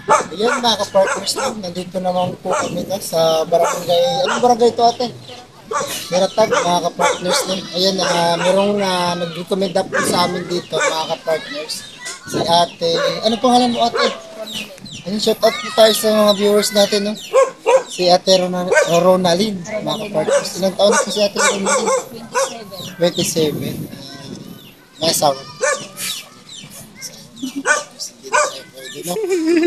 Ayan mga ka-partners no, nandito naman po kami na sa barangay, anong barangay ito ate? Meratag mga ka-partners no. Ayan, merong nag-recommend po sa amin dito mga ka-partners. Si ate, ano pangalan mo ate? Ayun, shout out po tayo sa mga viewers natin no. Si ate Ronalyn mga ka-partners. Ilang taon na po si ate Ronalyn? 27. May asawa. Hindi na tayo pwede, no?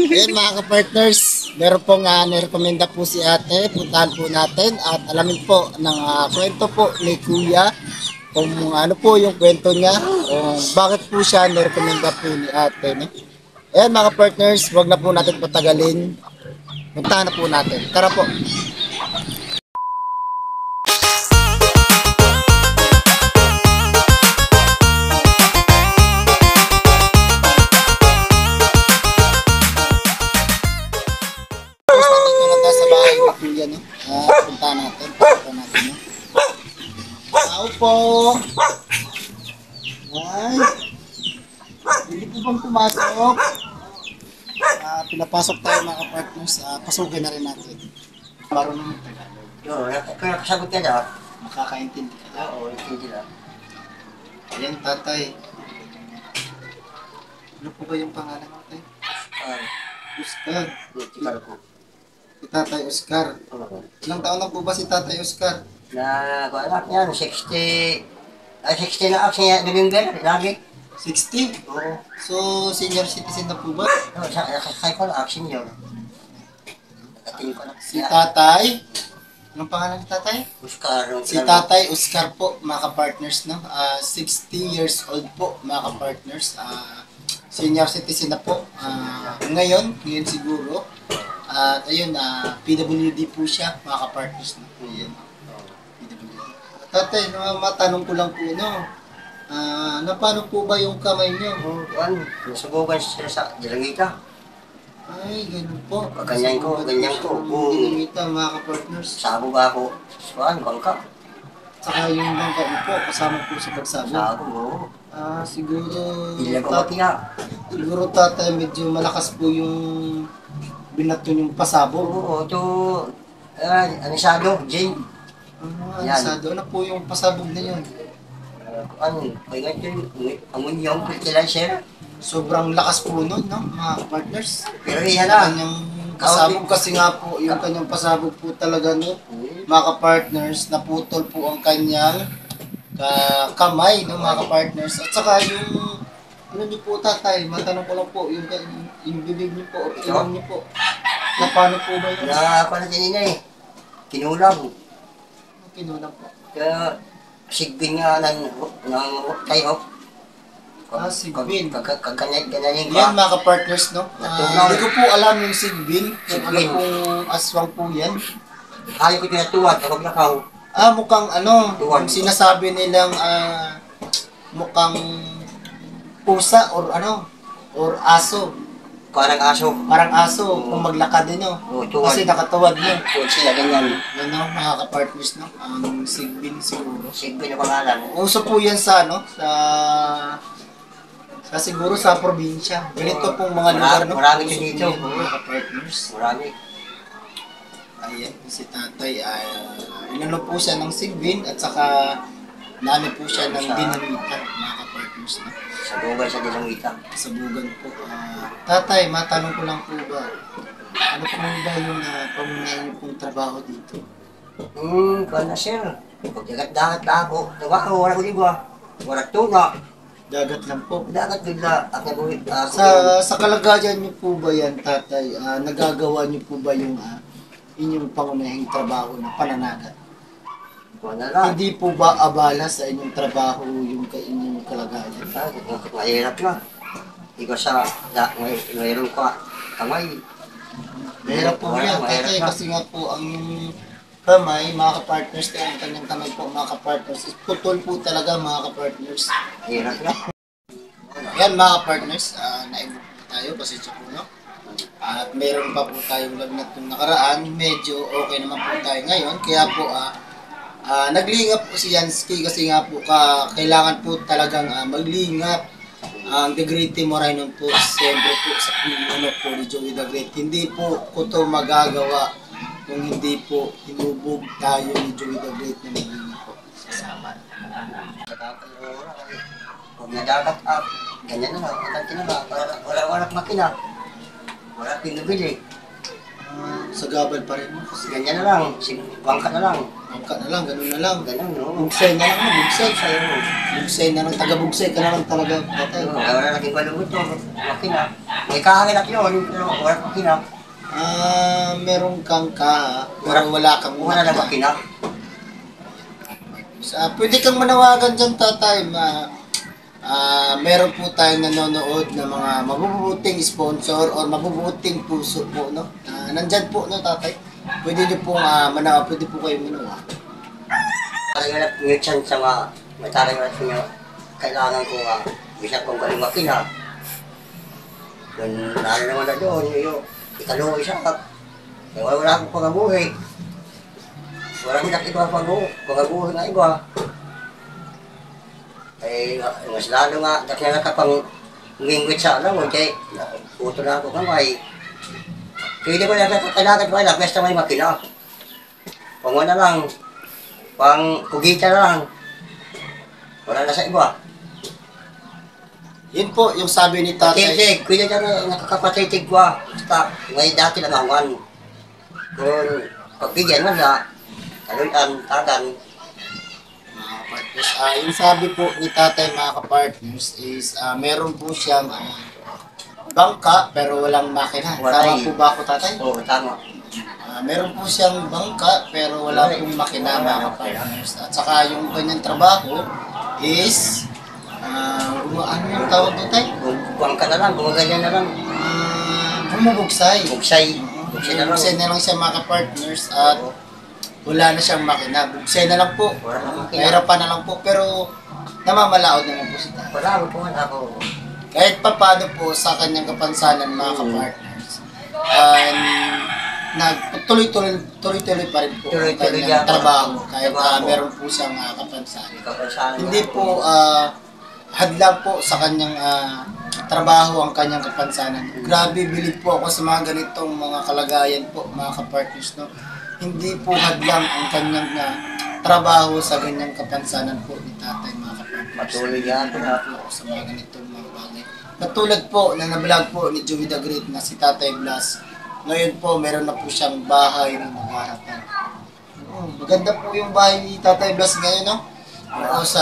Ayan mga ka-partners, meron pong nirekomenda po si ate, puntahan po natin at alamin po ng kwento po ni Kuya kung ano po yung kwento niya, kung bakit po siya nirekomenda po ni ate. No? Ayan mga partners, wag na po natin patagalin, puntahan na po natin. Tara po. Tapos nandito na tayo sa bahay ni Kuya, no? Puntahan natin, puntahan natin. No? Tao po! Ay! Hindi po bang pumasok? Pinapasok tayo mga partners, pasukin na rin natin. Marunong ng Tagalog. Oo, kaya kasagot ka daw. Makakaintindi ka daw. Oo, hindi lang. Ayan, tatay. Ano po ba yung pangalan natin? Oscar. Tikar ko. Si Tatay Oscar. Oo. Ilang taon na po ba si Tatay Oscar? Kung anak yan, 60... Ay, 60 na ako siya, November, lagi. 60? Oo. So, senior citizen na po ba? Oo, sakay ko na, action yun. Nakatingin ko na. Si Tatay? Anong pangalan ni Tatay? Oscar. Si Tatay Oscar po, mga ka-partners, no? 60 years old po, mga ka-partners. Senior citizen na po. Ngayon siguro. At ayun, PWD po siya, mga ka-partners. No? Ayan, PWD. Tatay, matanong ko lang po, no? Napano po ba yung kamay niyo? Ano, nasubukan sila sa Dilangita. Ay, ganun po. Ganyan ko. Dinamita, mga ka-partners. Sabog ako. Saan, bangka. Saka yung bangka mo po, kasama po sa pagsabog. Sabog, oo. Siguro, Hindi ko matiya. siguro tatay, medyo malakas po yung binato yung pasabog. Oo, ito... Anisado, Jane. Yan. Asado na po yung pasabog na yun. Ano, may ganito yung amunyong fertilizer. Sobrang lakas po nun, no, mga partners. Pero iyan Yung na. kanyang pasabog kasi nga po, yung kanyang pasabog po talaga, no, mga partners, naputol po ang kanyang kamay, no, mga partners. At saka yung, ano niyo po tatay, matanong ko lang po, yung bibig niyo po, o ilong niyo po, na paano po ba yun? Na ako na kanina eh. Kinulang. Kinulang po. Kaya sigbin nga ng tayo. Sigbin. Kagkanyan Yan ka. mga ka-partners, no? Hindi ko po alam yung sigbin, kung ano Sigbin. pong aswang po yan. Ayaw ko tinatuwad, ako nakaw. Mukhang ano, Tuwan. yung sinasabi nilang mukhang pusa or ano, or aso. Parang aso. Parang aso, kung maglakad din, no? Oo, tuwan. Kasi nakatuwad niyo. Tuwad sila ganyan. Yan, no, mga ka-partners, no? Ang sigbin siguro. Sigbin na pangalan. Uso po yan sa, ano, sa siguro sa probinsya. Ganito pong mga lugar, no? Marami Uso dito. po yan, mga ka-partners. Marami. Ayan, si tatay, inano po siya ng sigbin at saka nano po siya ng dinamita, mga ka-partners, no? Sa bugay sa Dilangita. Sa bugan po. Tatay, matanong ko lang po ba, ano po ba yung pamunayan niyo pong trabaho dito? Kaya na sir. Pagdagat-dagat na ako. Tawa ko, wala ko liba. Wala tuna. Dagat lang po. Dagat bigla. Ako Sa kalagayan niyo po ba yan, tatay, nagagawa niyo po ba yung inyong pangunahing trabaho na pananagat? wala lang. Hindi po ba abala sa inyong trabaho yung inyong kalagayan? Mahirap na. Ikaw sa mayroon ka kamay. Mahirap po yan, Mahirap tatay, na. kasi nga po ang yung kamay, mga ka-partners, ang kanyang kamay po, mga ka-partners, putol po talaga, mga ka-partners. Mahirap na. Yan, mga ka-partners, naibog po tayo, pasensya po, no? At meron pa po tayong lagnat nung nakaraan, medyo okay naman po tayo ngayon, kaya po, naglingap po si Yansky kasi nga po, kailangan po talagang maglingap ang The Great Timoray nun po, siyempre po sa pinuno po ni Joey the Great. Hindi po ko to magagawa kung hindi po hinubog tayo ni Joey the Great na magiging po sasama. Huwag nadagat up. Ganyan na lang. Wala makina. Wala pinabili. Sa gabal pa rin mo. Ganyan na lang. Bangka na lang. Angka na lang, ganun na lang. Ganyan, no? Bugsay na lang, bugsay. Sa'yo mo. Bugsay na lang, taga-bugsay ka na lang talaga. Tatay. Wala nating balungot to. Makina. May kahangin at yun. Pero wala makina. Meron kang ka, pero wala kang Wala na makina. Pwede kang manawagan dyan, tatay. Meron po tayong nanonood ng mga mabubuting sponsor or mabubuting puso po, no? Nandyan po, no, tatay? Pwede nyo pong pwede po kayo manawagan. Talaga yung chance sa mga talaga na niyo, kailangan ko bisa kong galing makina. Kung nalo naman na doon, yung ikalo isa ka. Wala akong pangabuhi. Wala akong nakita pangabuhi na iba. Mas lalo nga, dahil nga kapang ngingwit sa alam mo, kaya puto na ako kamay. Pwede ko na kailangan ko na, basta may makina. Pang wala lang, pang kugita lang. Wala na sa iba. Yun po, yung sabi ni tatay. Kasi, kuya dyan na nakakapatitig ko. Basta, may dati lang awan. Kung pagbigyan mo na, taluyan, tagan. Mga partners, yung sabi po ni tatay mga ka-partners is meron po siyang bangka pero walang makina. Tama po ba ako, tatay? Oo, tama. Meron po siyang bangka pero wala pong makina mga ka-partners. At saka yung kanyang trabaho is ano yung tawag doon, tay? Buwang ka na lang, gumaganyan na lang. Bumubugsay. Bugsay. Bugsay na lang. Bugsay na lang siya mga ka-partners at wala na siyang makina. Bugsay na lang po. Wala na makina. Mahirapan na lang po pero namamalaod naman po si tatay. Wala, wala po nga ako. Kahit pa paano po sa kanyang kapansanan mga ka-partners. Tuloy-tuloy pa rin po ang Tuloy-tuloy kanyang yan. trabaho kahit Trabaho. meron po siyang kapansanan. Ikaw pa sana. Hindi po hadlang po sa kanyang trabaho ang kanyang kapansanan. Grabe, bilib po ako sa mga ganitong mga kalagayan po mga ka-partners. No? Hindi po hadlang ang kanyang trabaho sa ganyang kapansanan po ni tatay mga ka-partners. Patuloy yan. Wala po ako sa mga ganitong mga bagay. Katulad po na nablog po ni Joey the Great na si Tatay Blas. Ngayon po meron na po siyang bahay na naghaharapan. Maganda po yung bahay ni Tatay Blas ngayon, no?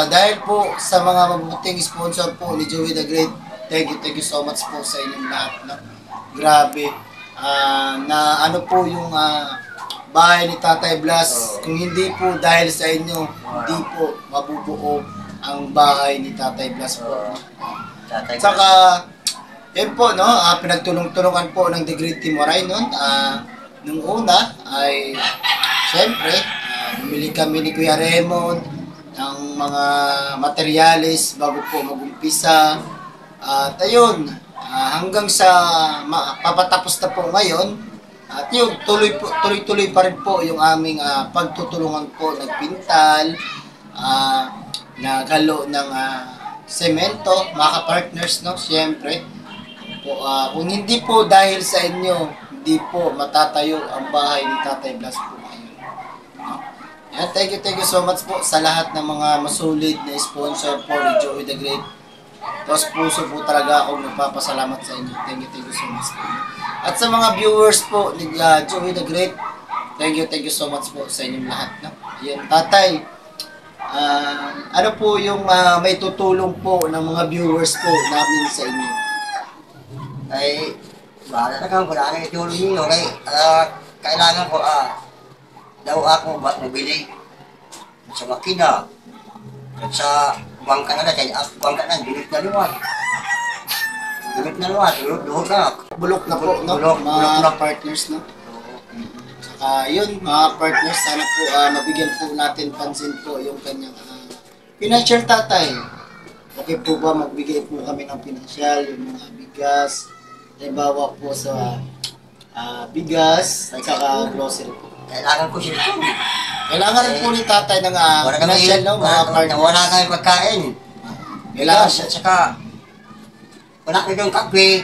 Dahil po sa mga mabuting sponsor po ni Joey the Great, thank you so much po sa inyong lahat, no? Grabe. Na ano po yung bahay ni Tatay Blas, kung hindi po dahil sa inyo, hindi po mabubuo ang bahay ni Tatay Blas po. Saka, yun po, no, pinagtulong-tulungan po ng The Great Timoray noon. Nung una ay, syempre, bumili kami ni Kuya Raymond ng mga materyales bago po mag-umpisa. At ayun, hanggang sa papatapos na po ngayon, at yun, tuloy-tuloy pa rin po yung aming pagtutulungan po, nagpintal, naghalo ng semento, mga ka-partners, no? Siyempre, kung hindi po dahil sa inyo, hindi po matatayo ang bahay ni Tatay Blas po ngayon. Yan, thank you so much po sa lahat ng mga masulid na sponsor po ni Joey the Great. Tapos puso po talaga ako nagpapasalamat sa inyo. Thank you so much po. At sa mga viewers po ni Joey the Great, thank you so much po sa inyong lahat. No? Yan, tatay. Ano po yung may tutulong po ng mga viewers po namin sa inyo? Ay, bahala na kang wala na itulong ninyo. Kailangan ko, daw ako mabili sa makina. At sa bangka na kaya bangka na, bilit na luwan. Bilit na luwan, duhot na. Bulok na po, no? Bulok Mga na. partners, no? Yun, mga partners, sana po mabigyan po natin pansin po yung kanyang financial tatay. Okay po ba magbigay po kami ng financial, yung mga bigas, halimbawa po sa bigas at saka grocery po. Kailangan ko sila. Kailangan rin po ni tatay ng Wala kami, financial, no, mga partners. wala kami pagkain. Kailangan Bigas, at saka wala ko yung kape.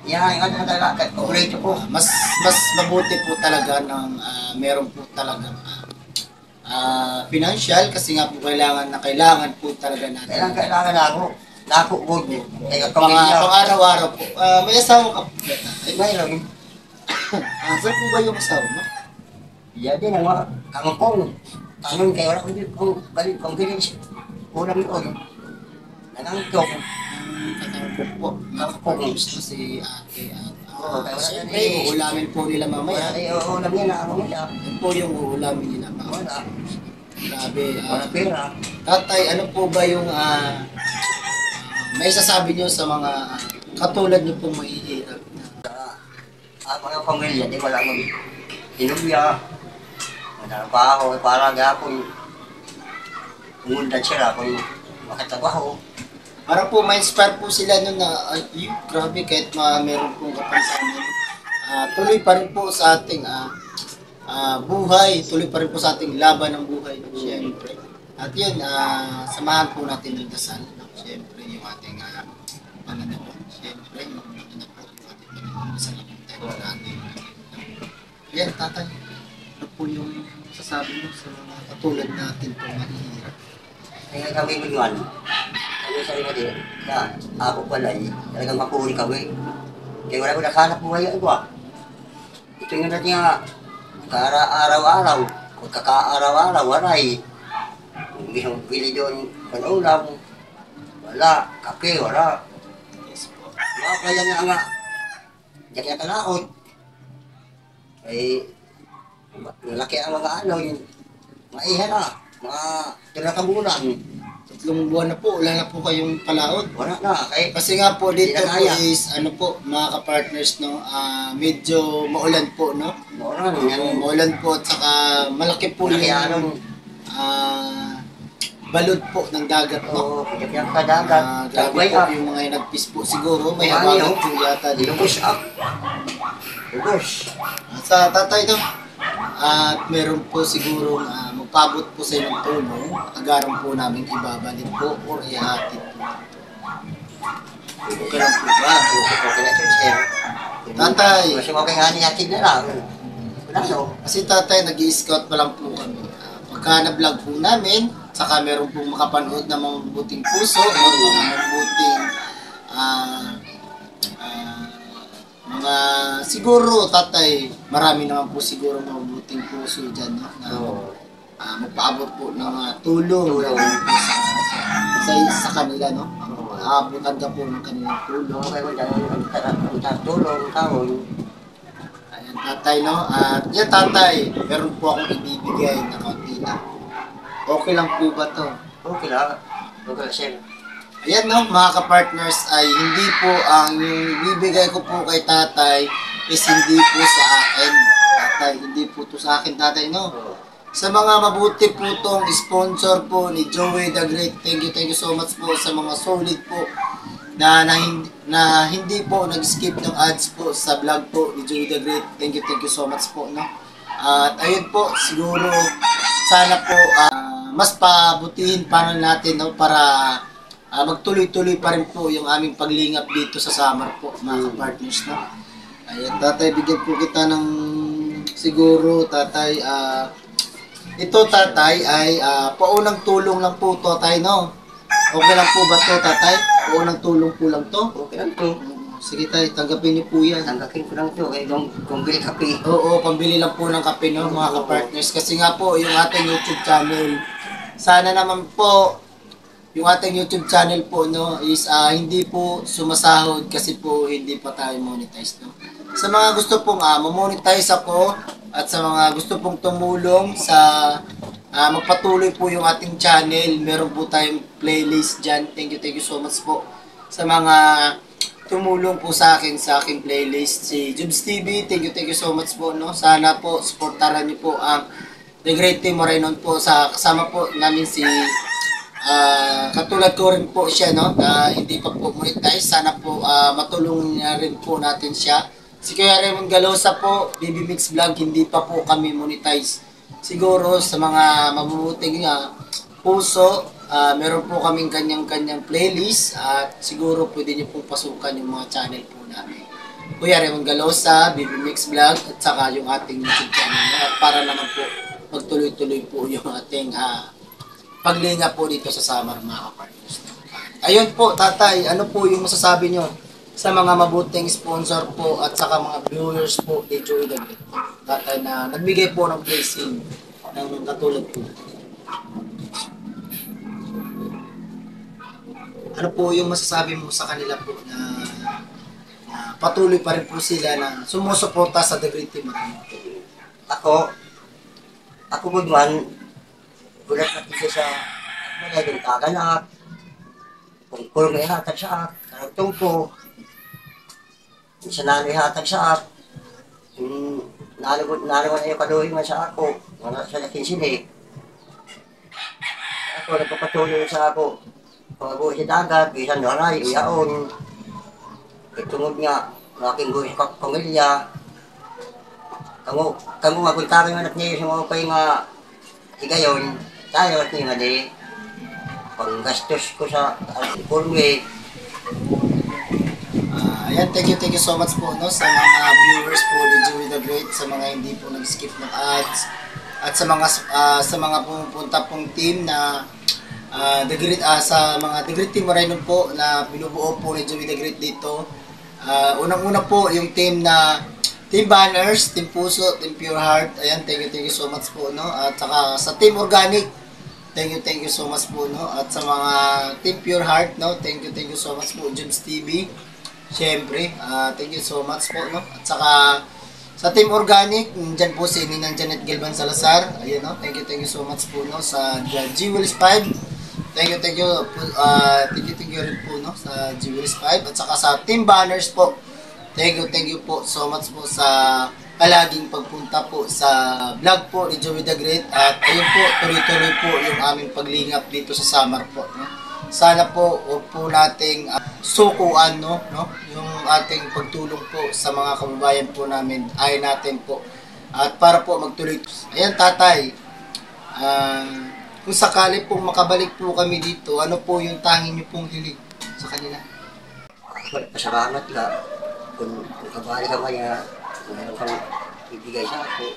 Yan, yung ano talaga, paborito ko. Mas mabuti po talaga ng meron po talaga financial kasi nga po kailangan po talaga natin. Kailangan ako. Dako po. Kaya pamilya. Pang-araw-araw po. May asawa ka po. Ay, mayroon. Saan po ba yung asawa mo? Yan din ang mga kangkong. Tanong kayo, wala ko din kung balik kong gilis. Ulam yun. Nangangkong. Katangkong po. Nakapagos na si ate. Oo, kaya wala Siyempre, yan eh. uulamin po nila mamaya. Ay, ulam yan na ako nila. Yan po yung uulamin nila mamaya. Wala. Grabe. Wala pera. Tatay, ano po ba yung may sasabi nyo sa mga katulad nyo pong mahihirap na Ang mga pamilya, di wala mong tinubya. Trabaho, para gapon. Umundan sila kung makatrabaho. para po ma-inspire po sila nun na ay, grabe kahit meron pong kapansanan. Tuloy pa rin po sa ating buhay, tuloy pa rin po sa ating laban ng buhay, no? Siyempre. At yun, samahan po natin ng dasal, no? Siyempre, yung ating Panginoon. Siyempre, yung Panginoon po, yung ating Panginoon sa tayo natin. Yan, tatay. Ano po yung sasabi mo sa mga katulad natin po mahihirap? Kaya kami binuan. Ano sabi mo din, na ako pala talagang mapuri kami. Kaya wala ko nakahanap buhay ako Ito yung natin nga, araw-araw, magkaka-araw-araw, waray. Bili doon, ulam, wala, kape, wala. Yes po. Mga kaya nga, diyan ka kalaot. Ay, malaki ang mga ano, yung maihan na, mga tinatang bulan. 3 buwan na po, wala na po kayong palaot. Wala na, kaya Kasi nga po dito Hindi na po kaya. is ano po mga ka-partners no, medyo maulan po no. maulan, yan, Maulan po at saka malaki po malaki yung ano, balod po ng dagat no. kaya kadagat, Grabe tagway po up, yung mga nagpis po siguro, may Kumani, habangan oh. po yata dito. dilubos up. Lubos. Sa tatay to, at meron po siguro magpabot po sa inyong tulong, agaran po namin ibabalik po or ihatid po. Okay lang po ba? Okay na ito, sir. Tatay. Mas okay nga niyatin na lang. Wala no. Kasi tatay, nag-i-scout pa lang po kami. Pagka na-vlog po namin, saka meron pong makapanood na mga mabuting puso o mga mabuting mga siguro tatay, marami naman po siguro mabuting puso dyan no, na magpaabot po ng tulong Tulong. sa kanila no. Aabutan ka po ng kanilang tulong. Okay mo dyan, tulong, taon. Ayan tatay no. At yan tatay, meron po akong ibibigay na kaunti na. Okay lang po ba to? Okay lang. Okay lang, sir. Ayan no, mga ka-partners ay hindi po ang yung bibigay ko po kay tatay is hindi po sa akin. Tatay, hindi po to sa akin tatay no. Sa mga mabuti po tong sponsor po ni Joey the Great, thank you so much po sa mga solid po na hindi po nag-skip ng ads po sa vlog po ni Joey the Great. Thank you so much po no. At ayun po, siguro sana po mas pabutihin pa natin no, para magtuloy-tuloy pa rin po yung aming paglingap dito sa summer po, mga partners no. Ayan, tatay, bigyan po kita ng siguro, tatay, ito tatay ay paunang tulong lang po to, tatay no. Okay lang po ba to, tatay? Paunang tulong po lang to. Okay lang to. Sige tay, tanggapin niyo po yan. Tanggakin ko lang to. Kaya kung bili kape. Oo, pambili lang po ng kape no, mga ka-partners. Kasi nga po, yung ating YouTube channel, sana naman po, yung ating YouTube channel po no is hindi po sumasahod kasi po hindi pa tayo monetize no. Sa mga gusto pong ma-monetize ako at sa mga gusto pong tumulong sa magpatuloy po yung ating channel, meron po tayong playlist diyan. Thank you so much po sa mga tumulong po sa aking playlist. Si Jubs TV, thank you so much po no. Sana po suportahan niyo po ang The Great Team Morenon po sa kasama po namin si katulad ko rin po siya no, na hindi pa po monetize. Sana po matulungan na rin po natin siya. Si Kuya Raymond Galosa po, Baby Mix Vlog, hindi pa po kami monetize. Siguro sa mga mabubuting puso, Meron po kaming kanyang-kanyang playlist at siguro pwede nyo pong pasukan yung mga channel po namin. Kuya Raymond Galosa, BB Mix Vlog, at saka yung ating YouTube channel. At para naman po magtuloy-tuloy po yung ating paglinga po dito sa Samar, mga kapartners. Ayun po, tatay, ano po yung masasabi nyo sa mga mabuting sponsor po at saka mga viewers po ni Joey the Great, tatay, na nagbigay po ng blessing ng katulad po? Ano po yung masasabi mo sa kanila po na patuloy pa rin po sila na sumusuporta sa The Great Team? Ako Goodman, gulat na siya sa mga kaganak, kung may hatag sa ak, karagtong ko, isa na may hatag sa ak, nalagot na yung kaluhin nga sa ako, wala sa laking sili. Ako, nagpapatuloy sa ako, pag-abuhi sa dagat, bisan waray, uyaon, itungod nga, aking buhay sa pamilya, kamu nga kung tabi nga niya yung mga pay nga higayon, tayo at niya nga di, panggastos ko sa Cornway. Ayan, thank you so much po, no, sa mga viewers po ni Joey the Great, sa mga hindi po nag-skip ng ads, at sa mga pumupunta pong team na The Great, sa mga The Great Team Moreno po na binubuo po ni Joey the Great dito. Unang-una po yung team na Team Banners, Team Puso, Team Pure Heart. Ayan, thank you so much po, no. At saka sa Team Organic, thank you so much po, no. At sa mga Team Pure Heart, no, thank you so much po, James TV. Siyempre, thank you so much po, no. At saka sa Team Organic, dyan po si Ninang Janet Gilban Salazar. Ayan, no, thank you so much po, no. Sa Jewels 5, thank you rin po, no, sa Jewels 5. At saka sa Team Banners po, thank you po so much po sa palaging pagpunta po sa vlog po ni Joey the Great. At ayun po, tuloy-tuloy po yung aming paglingap dito sa Samar po, no. Sana po, huwag po nating sukuan, no, yung ating pagtulong po sa mga kababayan po namin, ay natin po. At para po magtuloy. Ayan, tatay, kung sakali pong makabalik po kami dito, ano po yung tanging niyo pong hiling sa kanila? Pasalamat lang. Kung kabali ka maya, kung meron kang ibigay sa ako,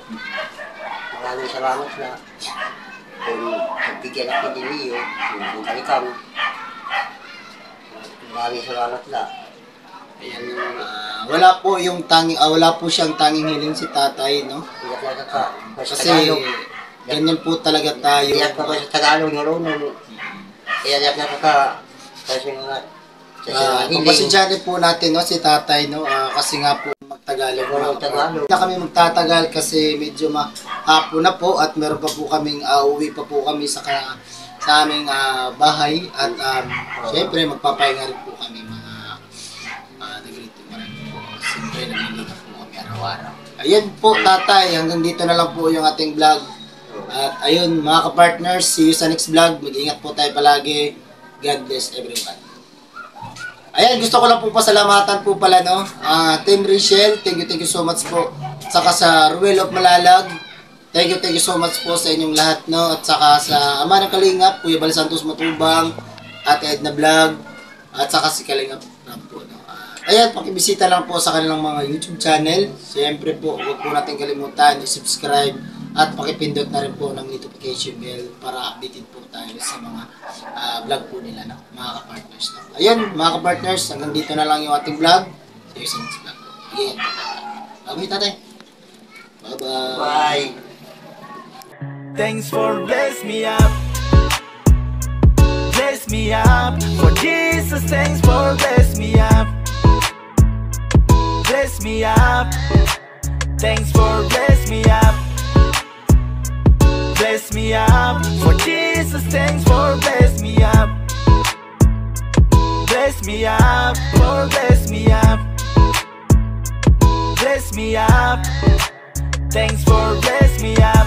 maraming salamat na. Kung pagbigyan natin din niyo, kung kalikam, maraming salamat na. Ayan, wala po siyang tanging hiling si tatay, no? Kasi ganyan po talaga tayo. Iyak pa ba sa Tagalog marunong? Iyak na ka kasi mga pagpasinsyari po natin, no, si tatay, no, kasi nga po magtagalog. Hindi na kami magtatagal kasi medyo mahapon na po at meron pa po kaming uwi pa po kami sa aming bahay at syempre magpapahinga rin po kami mga nagrito pa rin po. Siyempre nagliliga po kami araw-araw. Ayun po, tatay, hanggang dito na lang po yung ating vlog. At ayun, mga ka-partners, see you sa next vlog. Mag-ingat po tayo palagi. God bless everyone. Ayan, gusto ko lang po pasalamatan po pala, no, Team Rachel, thank you so much po. Saka sa Ruel of Malalag, thank you so much po sa inyong lahat, no. At saka sa Ama ng Kalingap, Kuya Bal Santos Matubang, Ate Edna Vlog, at saka si Kalingap po, no. Ayan, pakibisita lang po sa kanilang mga YouTube channel. Siyempre po, huwag po natin kalimutan i-subscribe at pakipindot na rin po ng notification bell para updated po tayo sa mga vlog po nila, no, mga ka-partners. No. Ayun, mga ka-partners, hanggang dito na lang yung ating vlog. See you sa next vlog. Again, bye tatay. Bye-bye. Bye. Thanks for bless me up. Bless me up. For Jesus, thanks for bless me up. Bless me up. Thanks for bless me up. Bless me up. For Jesus, thanks for bless me up. Bless me up. For bless me up. Bless me up. Thanks for bless me up.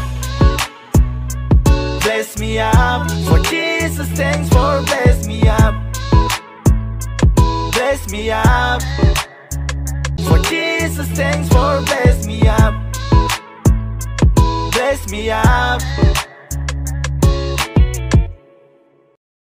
Bless me up. For Jesus, thanks for bless me up. Bless me up. For Jesus, thanks for bless me up. Bless me up.